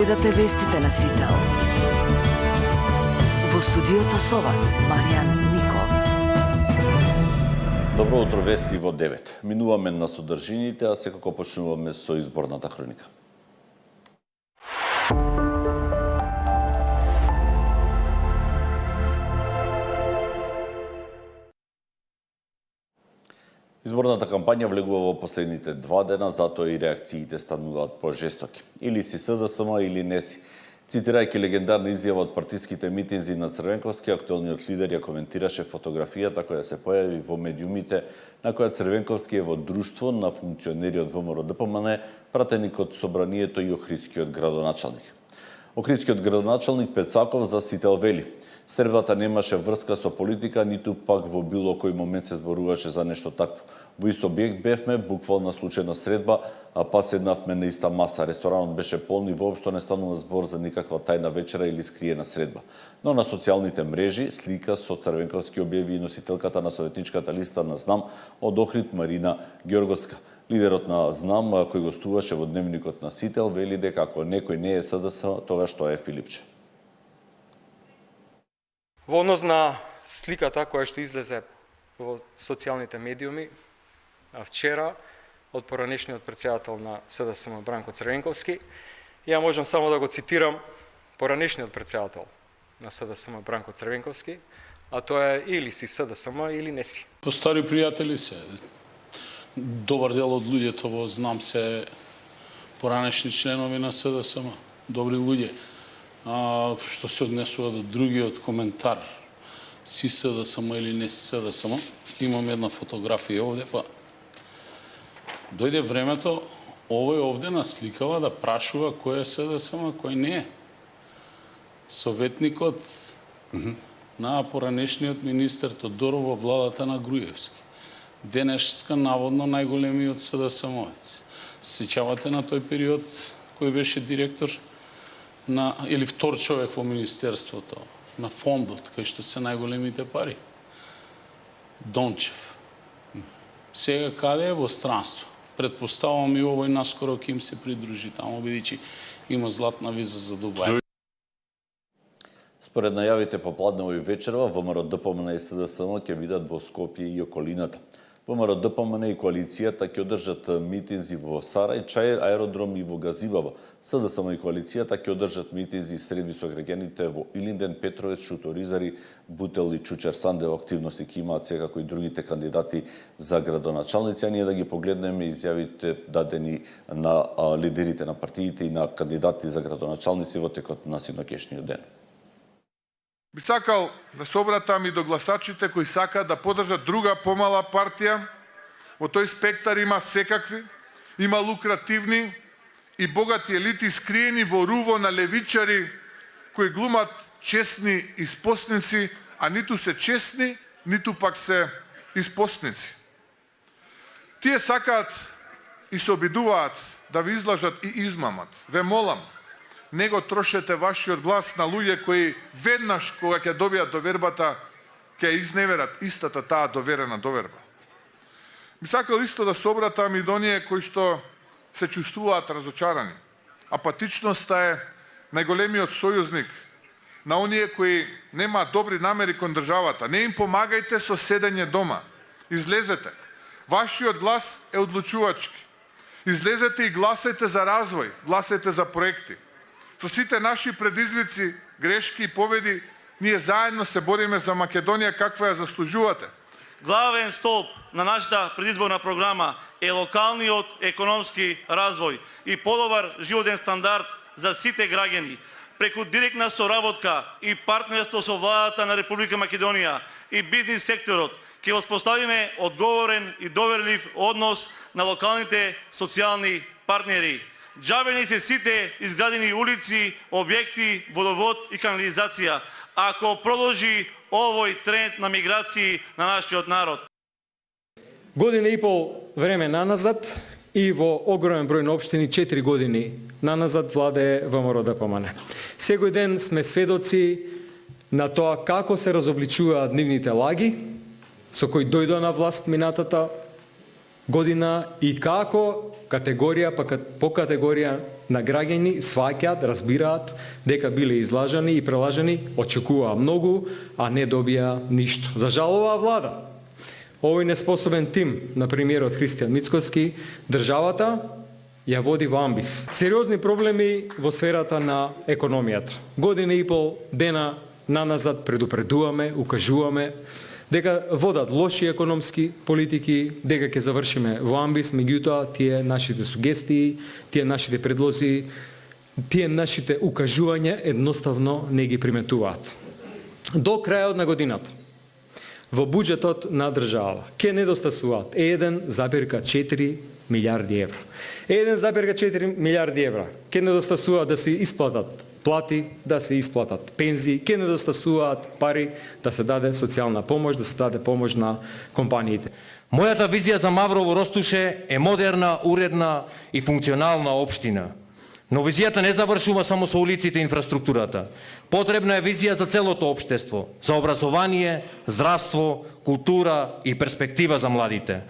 Гледате вестите на Сител. Во студиото со вас, Маријан Ников. Добро утро, вести во 9. Минуваме на содржините, а секако почнуваме со изборната хроника. Изборната кампања влегува во последните 2 дена, затоа и реакциите стануваат пожестоки. Или си СДСМ, или не си. Цитирајќи легендарна изјава од партиските митинзи на Црвенковски, актуелниот лидер ја коментираше фотографијата која се појави во медиумите, на која Црвенковски е во друштво на функционери од ВМРО-ДПМН, пратеник од Собранието и Охридскиот градоначалник. Охридскиот градоначалник Пецаков за Сител вели: стребата немаше врска со политика, ниту пак во било кој момент се зборуваше за нешто такво. Во ист објект бевме, буквална случајна средба, а па седнавме на иста маса. Ресторанот беше полн и воопшто не станува збор за никаква тајна вечера или скриена средба. Но на социјалните мрежи слика со Црвенковски објави и носителката на советничката листа на ЗНАМ од Охрид Марина Ѓорговска. Лидерот на ЗНАМ, кој гостуваше во дневникот на Сител, вели дека ако некој не е СДС, тогаш тоа е Филипче. Во однос на сликата која што излезе во социјалните медиуми, вчера од поранешниот претседател на СДСМ Бранко Црвенковски, ја можам само да го цитирам поранешниот претседател на СДСМ Бранко Црвенковски, а тоа е или си СДСМ или не си. По стари пријатели се. Добар дел од луѓето во ЗНАМ се поранешни членови на СДСМ, добри луѓе. Што се однесува до другиот коментар, си СДСМ или не си СДСМ, имам една фотографија овде, па дојде времето овој овде насликава да прашува кој е СДСМ, кој не е. Советникот на поранешниот министер Тодоров во владата на Груевски. Денешска наводно најголемиот СДСМовец. Сеќавате на тој период кој беше директор на, или втор човек во Министерството, на фондот, кај што се најголемите пари? Дончев. Сега каде е? Во странство. Предпоставувам и овој наскоро ќе им се придружи таму, бидејќи има златна виза за Дубај. Според најавите попладне и вечерва, ВМРО-ДПМН и СДСМ ќе бидат во Скопје и околината. ВМРО-ДПМН и коалицијата ќе одржат митинзи во Сарај, Чаир, аеродром и во Газибаба. СДСМ и коалицијата ќе одржат митинзи и средби со граѓаните во Илинден, Петровец, Шуторизари, Бутел и Чучер Сандево. Активности ќе имаат секако и другите кандидати за градоначалници, а ние да ги погледнеме изјавите дадени на лидерите на партиите и на кандидати за градоначалници во текот на синоќешниот ден. Би сакал да се обратам и до гласачите кои сакаат да подржат друга помала партија. Во тој спектар има секакви, има лукративни и богати елити скриени во руво на левичари кои глумат честни испосници, а ниту се честни, ниту пак се испосници. Тие сакаат и се обидуваат да ви излажат и измамат. Ве молам, не го трошете вашиот глас на луѓе кои веднаш кога ќе добијат довербата, ќе изневерат истата таа доверена доверба. Би сакал исто да се обратам и до оние кои што се чувствуваат разочарани. Апатичноста е најголемиот сојузник на оние кои немаат добри намери кон државата. Не им помагајте со седење дома. Излезете. Вашиот глас е одлучувачки. Излезете и гласајте за развој, гласајте за проекти. Со сите наши предизвици, грешки и победи, ние заедно се бориме за Македонија каква ја заслужувате. Главен столб на нашата предизборна програма е локалниот економски развој и подобар животен стандард за сите граѓани. Преку директна соработка и партнерство со владата на Република Македонија и бизнис секторот ќе воспоставиме одговорен и доверлив однос на локалните социјални партнери. Џабени се сите изградени улици, објекти, водовод и канализација, ако продолжи овој тренд на миграции на нашиот народ. Година и пол време наназад и во огромен број на општини 4 години наназад владее ВМРО-ДПМН. Секој ден сме сведоци на тоа како се разобличуваат нивните лаги, со кои дојдоа на власт минатата година и како категорија по категорија на граѓани сваќаат, разбираат дека биле излажани и прелажани, очекуваа многу, а не добија ништо. За жал оваа влада, овој неспособен тим на премиерот Христијан Мицкоски, државата ја води во амбис. Сериозни проблеми во сферата на економијата. Година и пол дена наназад предупредуваме, укажуваме дека водат лоши економски политики, дека ќе завршиме во амбис, меѓутоа тие нашите сугестии, тие нашите предлози, тие нашите укажувања едноставно не ги приметуваат. До крајот на годината во буџетот на држава ќе недостасуваат 1,4 милиарди евра. 1,4 милиарди евра ќе недостасуваат да се исплатат плати, да се исплатат пензии, ќе недостасуваат пари да се даде социјална помош, да се даде помош на компаниите. Мојата визија за Маврово Ростуше е модерна, уредна и функционална општина. Но визијата не завршува само со улиците и инфраструктурата. Потребна е визија за целото општество, за образование, здравство, култура и перспектива за младите.